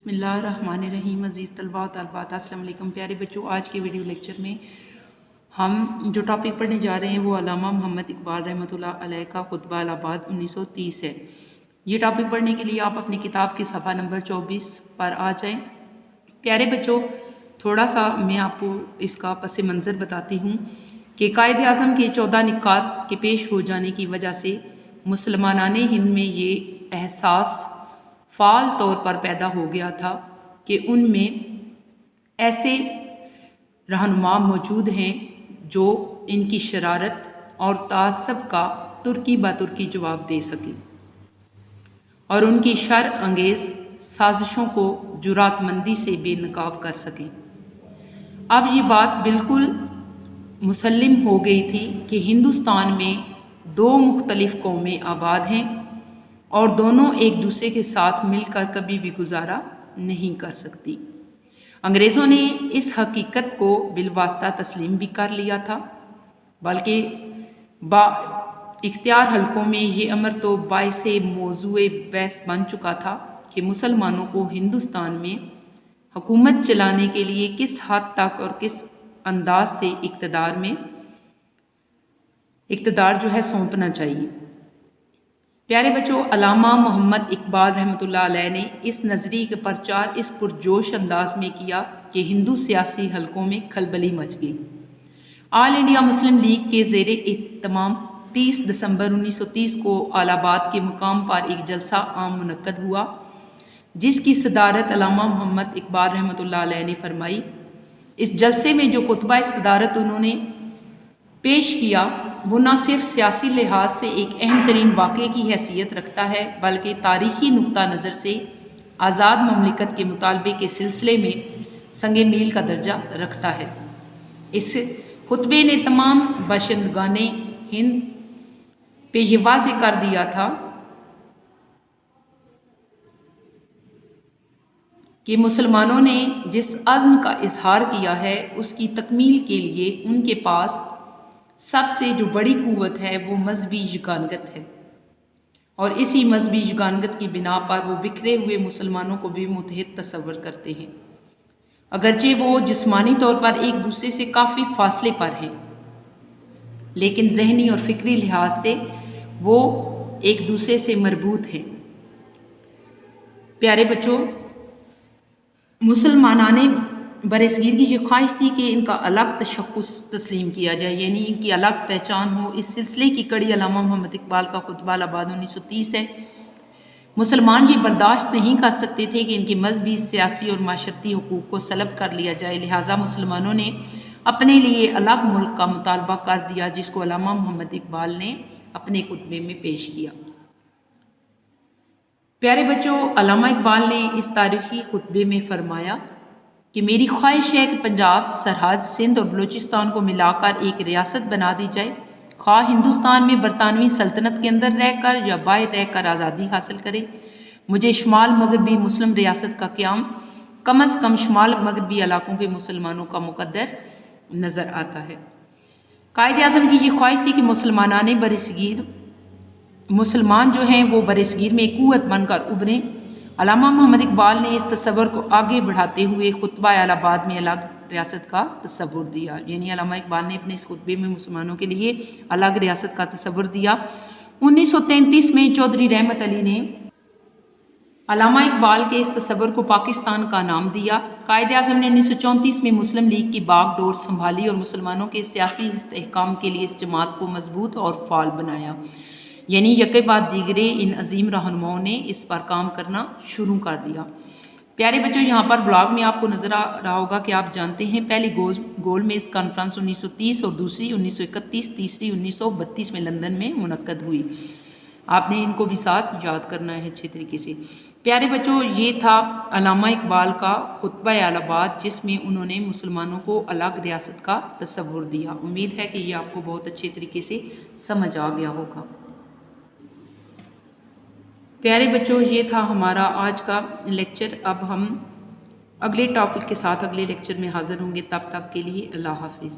बिस्मिल्लाहिर्रहमानिर्रहीम। अज़ीज़ तलबा व तालिबात, अस्सलाम वालेकुम। प्यारे बच्चों, आज के वीडियो लेक्चर में हम जो टॉपिक पढ़ने जा रहे हैं वो अल्लामा मोहम्मद इकबाल रहमतुल्लाह अलैह का खुतबा इलाहाबाद 1930 है। ये टॉपिक पढ़ने के लिए आप अपनी किताब के सफ़ा नंबर 24 पर आ जाएं। प्यारे बच्चों, थोड़ा सा मैं आपको इसका पस मंज़र बताती हूँ कि कायद आज़म के 14 निकात के पेश हो जाने की वजह से मुसलमानाने हिंद में ये एहसास फ़ाल तौर पर पैदा हो गया था कि उनमें ऐसे रहनुमा मौजूद हैं जो इनकी शरारत और तासब का तुर्की ब तुर्की जवाब दे सकें और उनकी शर अंगेज़ साजिशों को जुरातमंदी से बेनकाब कर सकें। अब ये बात बिल्कुल मुसल्लिम हो गई थी कि हिंदुस्तान में दो मुख्तलिफ़ कौमें आबाद हैं और दोनों एक दूसरे के साथ मिलकर कभी भी गुजारा नहीं कर सकती। अंग्रेज़ों ने इस हकीकत को बिलवास्ता तस्लीम भी कर लिया था, बल्कि इख्तियार हलकों में ये अमर तो बाइसे मौज़ूए बहस बन चुका था कि मुसलमानों को हिंदुस्तान में हुकूमत चलाने के लिए किस हद तक और किस अंदाज से इक़्तिदार जो है सौंपना चाहिए। प्यारे बच्चों, अल्लामा मोहम्मद इकबाल रहमतुल्लाह अलैह ने इस नज़रिए का प्रचार इस पुरजोश अंदाज में किया कि हिंदू सियासी हलकों में खलबली मच गई। ऑल इंडिया मुस्लिम लीग के ज़ेरे इत्तमाम 30 दिसंबर 1930 को इलाहाबाद के मुकाम पर एक जलसा आम मुनक्कद हुआ, जिसकी सदारत अल्लामा मोहम्मद इकबाल रहमतुल्लाह अलैह ने फरमाई। इस जलसे में जो खुतबा सदारत उन्होंने पेश किया वो न सिर्फ सियासी लिहाज से एक अहम तरीन वाक़े की हैसियत रखता है, बल्कि तारीख़ी नुक्ता नज़र से आज़ाद ममलिकत के मुतालबे के सिलसिले में संगे मील का दर्जा रखता है। इस खुतबे ने तमाम बाशिंदगाने हिंद पे ये वाज़ेह कर दिया था कि मुसलमानों ने जिस अज़्म का इजहार किया है उसकी तकमील के लिए उनके पास सबसे जो बड़ी क़ुव्वत है वो मजहबी यगानगत है और इसी मजहबी यगानगत की बिना पर वो बिखरे हुए मुसलमानों को भी मुत्तहिद तस्वर करते हैं, अगरचे वो जिस्मानी तौर पर एक दूसरे से काफ़ी फासले पर हैं, लेकिन जहनी और फ़िक्री लिहाज से वो एक दूसरे से मरबूत हैं। प्यारे बच्चों, मुसलमानाने बरसगीर की ये ख्वाहिश थी कि इनका अलग तशख़्ख़ुस तस्लीम किया जाए, यानी इनकी अलग पहचान हो। इस सिलसिले की कड़ी अल्लामा मोहम्मद इकबाल का खुतबा इलाहाबाद 1930 है। मुसलमान ये बर्दाश्त नहीं कर सकते थे कि इनके मजहबी, सियासी और माशरती हुकूक़ को सलब कर लिया जाए, लिहाजा मुसलमानों ने अपने लिए अलग मुल्क का मुतालबा कर दिया, जिसको अल्लामा मोहम्मद इकबाल ने अपने खुतबे में पेश किया। प्यारे बच्चों, अल्लामा इकबाल ने इस तारीख़ी खुतबे में फ़रमाया कि मेरी ख्वाहिश है कि पंजाब, सरहद, सिंध और बलूचिस्तान को मिलाकर एक रियासत बना दी जाए, ख्वा हिंदुस्तान में बरतानवी सल्तनत के अंदर रहकर या बाहर रहकर आज़ादी हासिल करे। मुझे शुमाल मगरबी मुस्लिम रियासत का क़याम कम अज़ कम शुमाल मगरबी इलाकों के मुसलमानों का मुक़द्दर नज़र आता है। कायद आज़म की ये ख्वाहिश थी कि मुसलमान जो हैं वो बरसगीर में एक क़ुव्वत बनकर उभरें। अल्लामा मोहम्मद इकबाल ने इस तस्वर को आगे बढ़ाते हुए खुतबा इलाहाबाद में अलग रियासत का तस्वुर दिया, यानी अल्लामा इकबाल ने अपने इस खुतबे में मुसलमानों के लिए अलग रियासत का तस्वुर दिया। 1933 में चौधरी रहमत अली ने अल्लामा इकबाल के इस तस्वुर को पाकिस्तान का नाम दिया। कायद आज़म ने 1934 में मुस्लिम लीग की बागडोर संभाली और मुसलमानों के सियासी इस्तेहकाम के लिए इस जमात को मजबूत और फाल बनाया, यानी यके बाद दीगरे इन अजीम रहनुमाओं ने इस पर काम करना शुरू कर दिया। प्यारे बच्चों, यहाँ पर ब्लॉग में आपको नज़र आ रहा होगा कि आप जानते हैं पहली गोल मेज़ कॉन्फ्रेंस 1930 और दूसरी 1931, तीसरी 1932 में लंदन में मुनक्कद हुई। आपने इनको भी साथ याद करना है अच्छे तरीके से। प्यारे बच्चों, ये था अल्लामा इकबाल का खुतबा इलाहाबाद, जिसमें उन्होंने मुसलमानों को अलग रियासत का तस्वुर दिया। उम्मीद है कि ये आपको बहुत अच्छे तरीके से समझ आ गया होगा। प्यारे बच्चों, ये था हमारा आज का लेक्चर। अब हम अगले टॉपिक के साथ अगले लेक्चर में हाज़िर होंगे। तब तक के लिए अल्लाह हाफ़िज़।